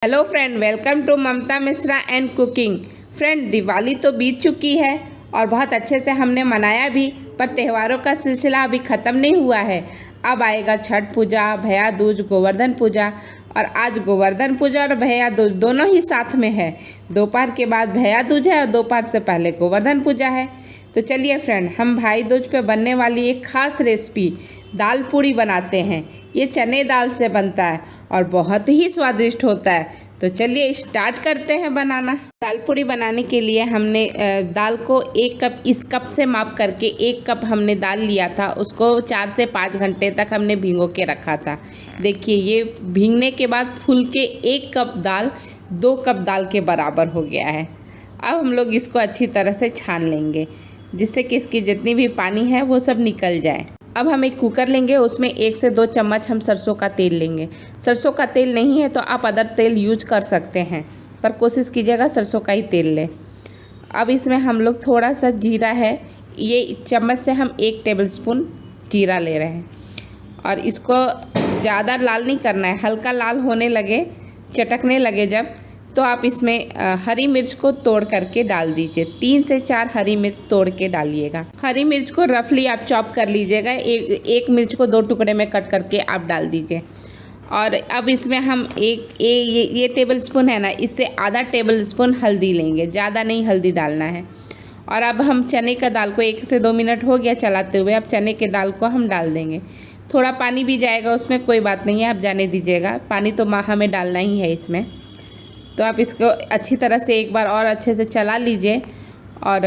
Hello friend, welcome to Mamta Mishra and cooking. Friend, Diwali तो बीत चुकी है और बहुत अच्छे से हमने मनाया भी, पर त्योहारों का सिलसिला अभी ख़त्म नहीं हुआ है। अब आएगा छठ पूजा, भैया दूज, गोवर्धन पूजा। और आज गोवर्धन पूजा और भैया दूज दोनों ही साथ में है। दोपहर के बाद भैया दूज है और दोपहर से पहले गोवर्धन पूजा है। तो चलिए फ्रेंड, हम भाई दूज पे बनने वाली एक ख़ास रेसिपी दाल पूड़ी बनाते हैं। ये चने दाल से बनता है और बहुत ही स्वादिष्ट होता है। तो चलिए स्टार्ट करते हैं बनाना। दाल पूड़ी बनाने के लिए हमने दाल को 1 कप, इस कप से माप करके 1 कप हमने दाल लिया था। उसको 4 से 5 घंटे तक हमने भिगो के रखा था। देखिए, ये भीगने के बाद फूल के 1 कप दाल 2 कप दाल के बराबर हो गया है। अब हम लोग इसको अच्छी तरह से छान लेंगे, जिससे कि इसकी जितनी भी पानी है वो सब निकल जाए। अब हम एक कुकर लेंगे, उसमें 1 से 2 चम्मच हम सरसों का तेल लेंगे। सरसों का तेल नहीं है तो आप अदर तेल यूज कर सकते हैं, पर कोशिश कीजिएगा सरसों का ही तेल लें। अब इसमें हम लोग थोड़ा सा जीरा है, ये चम्मच से हम 1 टेबलस्पून जीरा ले रहे हैं। और इसको ज़्यादा लाल नहीं करना है, हल्का लाल होने लगे, चटकने लगे जब, तो आप इसमें हरी मिर्च को तोड़ करके डाल दीजिए। 3 से 4 हरी मिर्च तोड़ के डालिएगा। हरी मिर्च को रफली आप चॉप कर लीजिएगा। एक मिर्च को 2 टुकड़े में कट करके आप डाल दीजिए। और अब इसमें हम ये टेबल स्पून है ना, इससे आधा टेबल स्पून हल्दी लेंगे, ज़्यादा नहीं हल्दी डालना है। और अब हम चने का दाल को 1 से 2 मिनट हो गया चलाते हुए, अब चने के दाल को हम डाल देंगे। थोड़ा पानी भी जाएगा उसमें, कोई बात नहीं है, आप जाने दीजिएगा। पानी तो हमें डालना ही है इसमें। तो आप इसको अच्छी तरह से एक बार और अच्छे से चला लीजिए और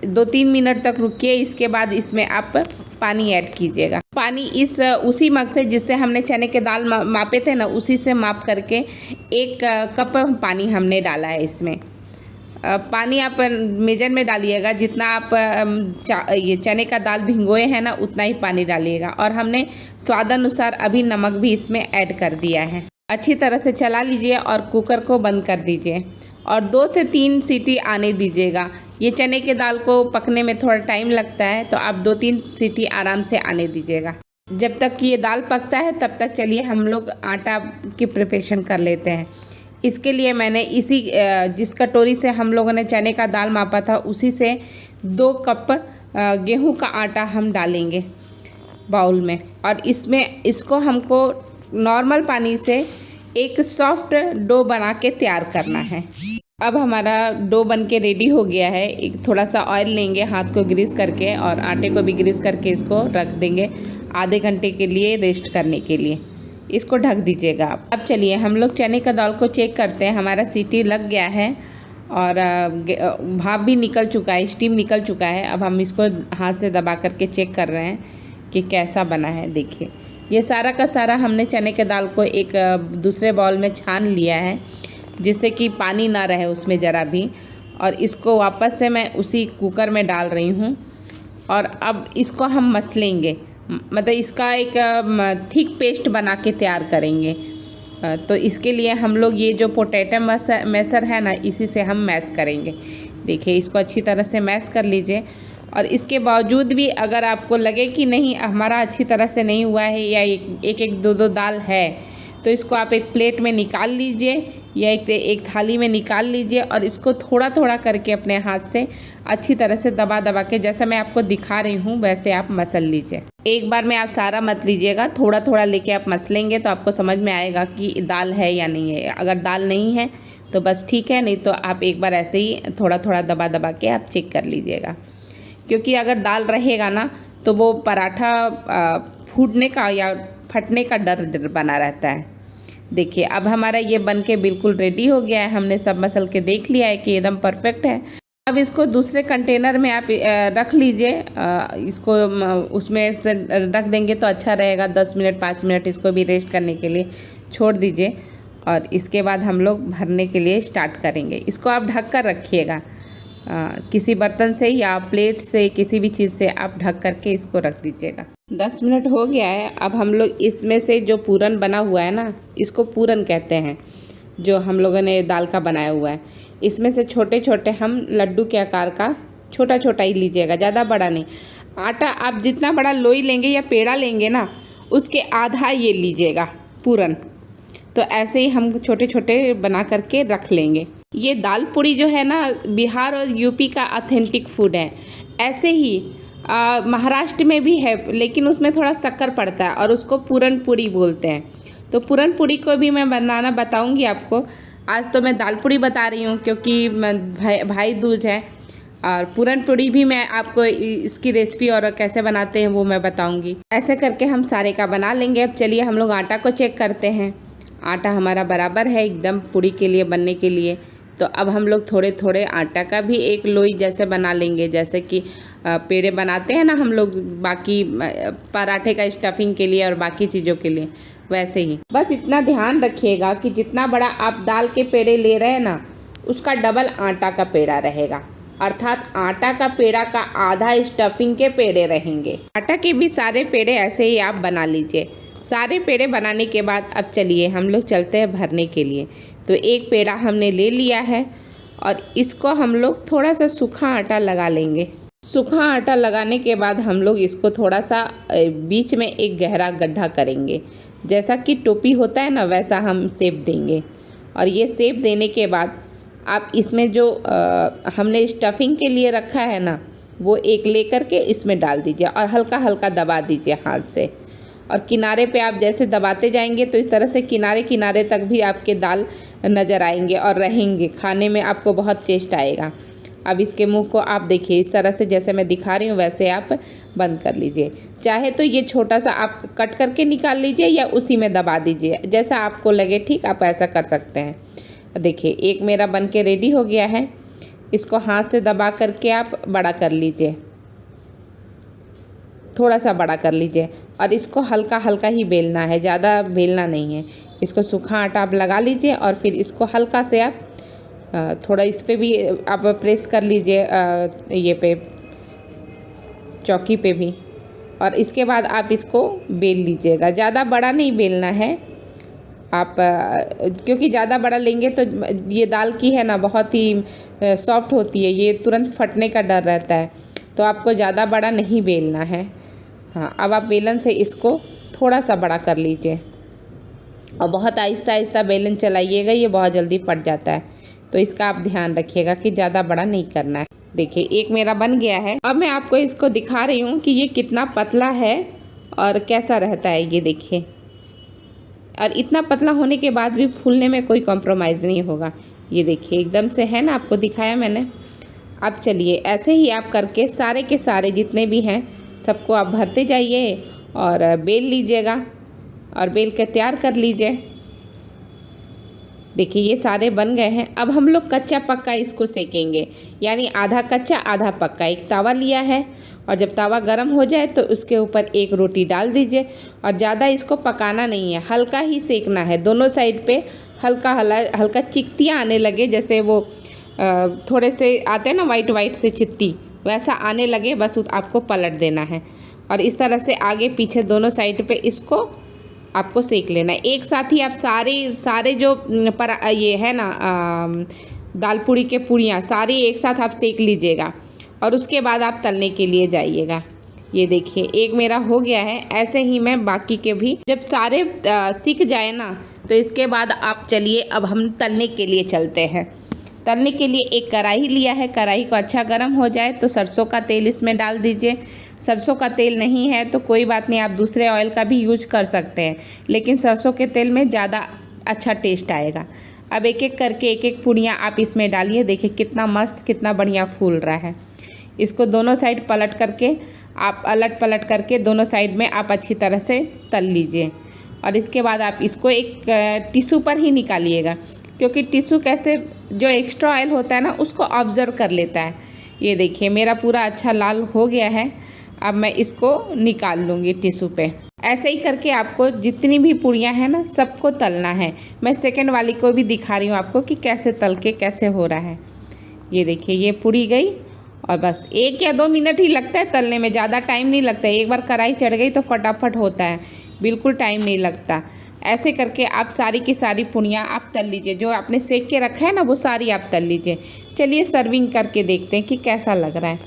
2-3 मिनट तक रुकिए। इसके बाद इसमें आप पानी ऐड कीजिएगा। पानी उसी मग से जिससे हमने चने के दाल मापे थे ना, उसी से माप करके 1 कप पानी हमने डाला है इसमें। पानी आप मेजर में डालिएगा, जितना आप ये चने का दाल भिगोए हैं ना, उतना ही पानी डालिएगा। और हमने स्वाद अनुसार अभी नमक भी इसमें ऐड कर दिया है। अच्छी तरह से चला लीजिए और कुकर को बंद कर दीजिए और 2 से 3 सीटी आने दीजिएगा। ये चने के दाल को पकने में थोड़ा टाइम लगता है, तो आप 2-3 सीटी आराम से आने दीजिएगा। जब तक ये दाल पकता है तब तक चलिए हम लोग आटा की प्रिपरेशन कर लेते हैं। इसके लिए मैंने जिस कटोरी से हम लोगों ने चने का दाल मापा था, उसी से 2 कप गेहूँ का आटा हम डालेंगे बाउल में। और इसको हमको नॉर्मल पानी से एक सॉफ्ट डो बना के तैयार करना है। अब हमारा डो बन के रेडी हो गया है। एक थोड़ा सा ऑयल लेंगे, हाथ को ग्रीस करके, और आटे को भी ग्रीस करके इसको रख देंगे आधे घंटे के लिए रेस्ट करने के लिए। इसको ढक दीजिएगा आप। अब चलिए हम लोग चने का दाल को चेक करते हैं। हमारा सीटी लग गया है और भाप भी निकल चुका है, स्टीम निकल चुका है। अब हम इसको हाथ से दबा करके चेक कर रहे हैं कि कैसा बना है। देखिए, ये सारा का सारा हमने चने के दाल को एक दूसरे बाउल में छान लिया है, जिससे कि पानी ना रहे उसमें ज़रा भी। और इसको वापस से मैं उसी कुकर में डाल रही हूँ और अब इसको हम मसलेंगे, मतलब इसका एक थिक पेस्ट बना के तैयार करेंगे। तो इसके लिए हम लोग ये जो पोटैटो मैशर है ना, इसी से हम मैश करेंगे। देखिए, इसको अच्छी तरह से मैश कर लीजिए। और इसके बावजूद भी अगर आपको लगे कि नहीं हमारा अच्छी तरह से नहीं हुआ है, या एक 2 दाल है, तो इसको आप एक प्लेट में निकाल लीजिए या एक थाली में निकाल लीजिए और इसको थोड़ा थोड़ा करके अपने हाथ से अच्छी तरह से दबा दबा के, जैसा मैं आपको दिखा रही हूँ वैसे आप मसल लीजिए। एक बार में आप सारा मत लीजिएगा, थोड़ा थोड़ा लेके आप मसलेंगे तो आपको समझ में आएगा कि दाल है या नहीं है। अगर दाल नहीं है तो बस ठीक है, नहीं तो आप एक बार ऐसे ही थोड़ा थोड़ा दबा दबा के आप चेक कर लीजिएगा। क्योंकि अगर दाल रहेगा ना, तो वो पराठा फूटने का या फटने का डर बना रहता है। देखिए, अब हमारा ये बन के बिल्कुल रेडी हो गया है। हमने सब मसल के देख लिया है कि एकदम परफेक्ट है। अब इसको दूसरे कंटेनर में आप रख लीजिए। इसको उसमें से रख देंगे तो अच्छा रहेगा। 10 मिनट 5 मिनट इसको भी रेस्ट करने के लिए छोड़ दीजिए। और इसके बाद हम लोग भरने के लिए स्टार्ट करेंगे। इसको आप ढक कर रखिएगा, किसी बर्तन से या प्लेट से, किसी भी चीज़ से आप ढक करके इसको रख दीजिएगा। 10 मिनट हो गया है। अब हम लोग इसमें से जो पूरन बना हुआ है ना, इसको पूरन कहते हैं, जो हम लोगों ने दाल का बनाया हुआ है, इसमें से छोटे छोटे हम लड्डू के आकार का छोटा छोटा ही लीजिएगा, ज़्यादा बड़ा नहीं। आटा आप जितना बड़ा लोई लेंगे या पेड़ा लेंगे ना, उसके आधा ये लीजिएगा पूरन। तो ऐसे ही हम छोटे छोटे बना करके रख लेंगे। ये दाल पूड़ी जो है ना, बिहार और यूपी का ऑथेंटिक फूड है। ऐसे ही महाराष्ट्र में भी है, लेकिन उसमें थोड़ा शक्कर पड़ता है और उसको पूरन पूड़ी बोलते हैं। तो पूरन पूड़ी को भी मैं बनाना बताऊंगी आपको। आज तो मैं दाल पूड़ी बता रही हूँ क्योंकि भाई दूज है, और पूरन पूड़ी भी मैं आपको इसकी रेसिपी और कैसे बनाते हैं वो मैं बताऊंगी। ऐसे करके हम सारे का बना लेंगे। अब चलिए हम लोग आटा को चेक करते हैं। आटा हमारा बराबर है एकदम पूड़ी के लिए बनने के लिए। तो अब हम लोग थोड़े थोड़े आटा का भी एक लोई जैसे बना लेंगे, जैसे कि पेड़े बनाते हैं ना हम लोग बाकी पराठे का स्टफिंग के लिए और बाकी चीज़ों के लिए, वैसे ही। बस इतना ध्यान रखिएगा कि जितना बड़ा आप दाल के पेड़े ले रहे हैं ना, उसका डबल आटा का पेड़ा रहेगा, अर्थात आटा का पेड़ा का आधा स्टफिंग के पेड़े रहेंगे। आटा के भी सारे पेड़े ऐसे ही आप बना लीजिए। सारे पेड़े बनाने के बाद अब चलिए हम लोग चलते हैं भरने के लिए। तो एक पेड़ा हमने ले लिया है और इसको हम लोग थोड़ा सा सूखा आटा लगा लेंगे। सूखा आटा लगाने के बाद हम लोग इसको थोड़ा सा बीच में एक गहरा गड्ढा करेंगे, जैसा कि टोपी होता है ना वैसा हम शेप देंगे। और ये शेप देने के बाद आप इसमें जो हमने स्टफिंग के लिए रखा है ना, वो एक लेकर के इसमें डाल दीजिए और हल्का हल्का दबा दीजिए हाथ से। और किनारे पे आप जैसे दबाते जाएंगे तो इस तरह से किनारे किनारे तक भी आपके दाल नज़र आएंगे और रहेंगे। खाने में आपको बहुत टेस्ट आएगा। अब इसके मुंह को आप देखिए, इस तरह से जैसे मैं दिखा रही हूँ वैसे आप बंद कर लीजिए। चाहे तो ये छोटा सा आप कट करके निकाल लीजिए या उसी में दबा दीजिए, जैसा आपको लगे ठीक आप ऐसा कर सकते हैं। देखिए एक मेरा बन के रेडी हो गया है। इसको हाथ से दबा करके आप बड़ा कर लीजिए, थोड़ा सा बड़ा कर लीजिए और इसको हल्का हल्का ही बेलना है, ज़्यादा बेलना नहीं है। इसको सूखा आटा आप लगा लीजिए और फिर इसको हल्का से आप थोड़ा इस पे भी आप प्रेस कर लीजिए, ये पे चौकी पे भी। और इसके बाद आप इसको बेल लीजिएगा। ज़्यादा बड़ा नहीं बेलना है आप, क्योंकि ज़्यादा बड़ा लेंगे तो ये दाल की है ना बहुत ही सॉफ्ट होती है, ये तुरंत फटने का डर रहता है। तो आपको ज़्यादा बड़ा नहीं बेलना है। हाँ, अब आप बेलन से इसको थोड़ा सा बड़ा कर लीजिए और बहुत आहिस्ता आहिस्ता बेलन चलाइएगा, ये बहुत जल्दी फट जाता है। तो इसका आप ध्यान रखिएगा कि ज़्यादा बड़ा नहीं करना है। देखिए एक मेरा बन गया है। अब मैं आपको इसको दिखा रही हूँ कि ये कितना पतला है और कैसा रहता है, ये देखिए। और इतना पतला होने के बाद भी फूलने में कोई कॉम्प्रोमाइज़ नहीं होगा। ये देखिए एकदम से है ना, आपको दिखाया मैंने। अब चलिए ऐसे ही आप करके सारे के सारे जितने भी हैं सबको आप भरते जाइए और बेल लीजिएगा और बेल के तैयार कर लीजिए। देखिए ये सारे बन गए हैं। अब हम लोग कच्चा पक्का इसको सेकेंगे, यानी आधा कच्चा आधा पक्का। एक तवा लिया है और जब तवा गर्म हो जाए तो उसके ऊपर एक रोटी डाल दीजिए और ज़्यादा इसको पकाना नहीं है, हल्का ही सेकना है। दोनों साइड पे हल्का हल्का चित्तियाँ आने लगे, जैसे वो थोड़े से आते हैं ना वाइट वाइट से चित्ती, वैसा आने लगे बस आपको पलट देना है। और इस तरह से आगे पीछे दोनों साइड पे इसको आपको सेक लेना है। एक साथ ही आप सारे जो ये है ना दाल पूड़ी के पूड़ियाँ सारी एक साथ आप सेक लीजिएगा और उसके बाद आप तलने के लिए जाइएगा। ये देखिए एक मेरा हो गया है। ऐसे ही मैं बाकी के भी जब सारे सीख जाए ना तो इसके बाद आप चलिए अब हम तलने के लिए चलते हैं। तलने के लिए एक कढ़ाई लिया है। कढ़ाई को अच्छा गर्म हो जाए तो सरसों का तेल इसमें डाल दीजिए। सरसों का तेल नहीं है तो कोई बात नहीं, आप दूसरे ऑयल का भी यूज कर सकते हैं, लेकिन सरसों के तेल में ज़्यादा अच्छा टेस्ट आएगा। अब एक एक करके एक एक पूड़ियाँ आप इसमें डालिए। देखिए कितना मस्त कितना बढ़िया फूल रहा है। इसको दोनों साइड पलट करके आप अलट पलट करके दोनों साइड में आप अच्छी तरह से तल लीजिए। और इसके बाद आप इसको एक टिश्यू पर ही निकालिएगा, क्योंकि टिश्यू कैसे जो एक्स्ट्रा ऑयल होता है ना उसको ऑब्जर्व कर लेता है। ये देखिए मेरा पूरा अच्छा लाल हो गया है। अब मैं इसको निकाल लूँगी टिश्यू पे। ऐसे ही करके आपको जितनी भी पूड़ियाँ हैं ना सबको तलना है। मैं सेकंड वाली को भी दिखा रही हूँ आपको कि कैसे तल के कैसे हो रहा है। ये देखिए ये पूड़ी गई और बस 1 या 2 मिनट ही लगता है तलने में, ज़्यादा टाइम नहीं लगता है। एक बार कढ़ाई चढ़ गई तो फटाफट होता है, बिल्कुल टाइम नहीं लगता। ऐसे करके आप सारी की सारी पूड़ियाँ आप तल लीजिए। जो आपने सेक के रखा है ना वो सारी आप तल लीजिए। चलिए सर्विंग करके देखते हैं कि कैसा लग रहा है।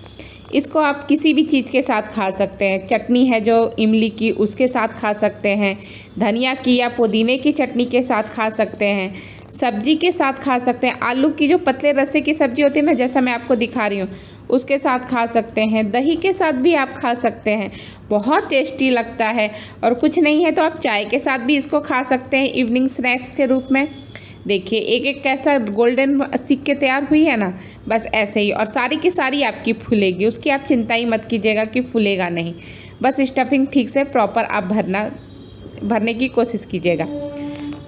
इसको आप किसी भी चीज़ के साथ खा सकते हैं। चटनी है जो इमली की, उसके साथ खा सकते हैं। धनिया की या पुदीने की चटनी के साथ खा सकते हैं। सब्जी के साथ खा सकते हैं। आलू की जो पतले रस्से की सब्जी होती है ना, जैसा मैं आपको दिखा रही हूँ, उसके साथ खा सकते हैं। दही के साथ भी आप खा सकते हैं, बहुत टेस्टी लगता है। और कुछ नहीं है तो आप चाय के साथ भी इसको खा सकते हैं इवनिंग स्नैक्स के रूप में। देखिए एक एक कैसा गोल्डन सिक्के तैयार हुई है ना, बस ऐसे ही। और सारी की सारी आपकी फूलेगी, उसकी आप चिंता ही मत कीजिएगा कि फूलेगा नहीं। बस स्टफिंग ठीक से प्रॉपर आप भरने की कोशिश कीजिएगा।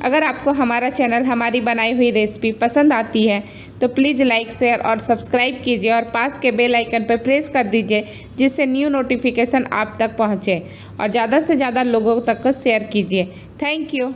अगर आपको हमारा चैनल, हमारी बनाई हुई रेसिपी पसंद आती है तो प्लीज़ लाइक, शेयर और सब्सक्राइब कीजिए और पास के बेल आइकन पर प्रेस कर दीजिए, जिससे न्यू नोटिफिकेशन आप तक पहुँचे। और ज़्यादा से ज़्यादा लोगों तक को शेयर कीजिए। Thank you.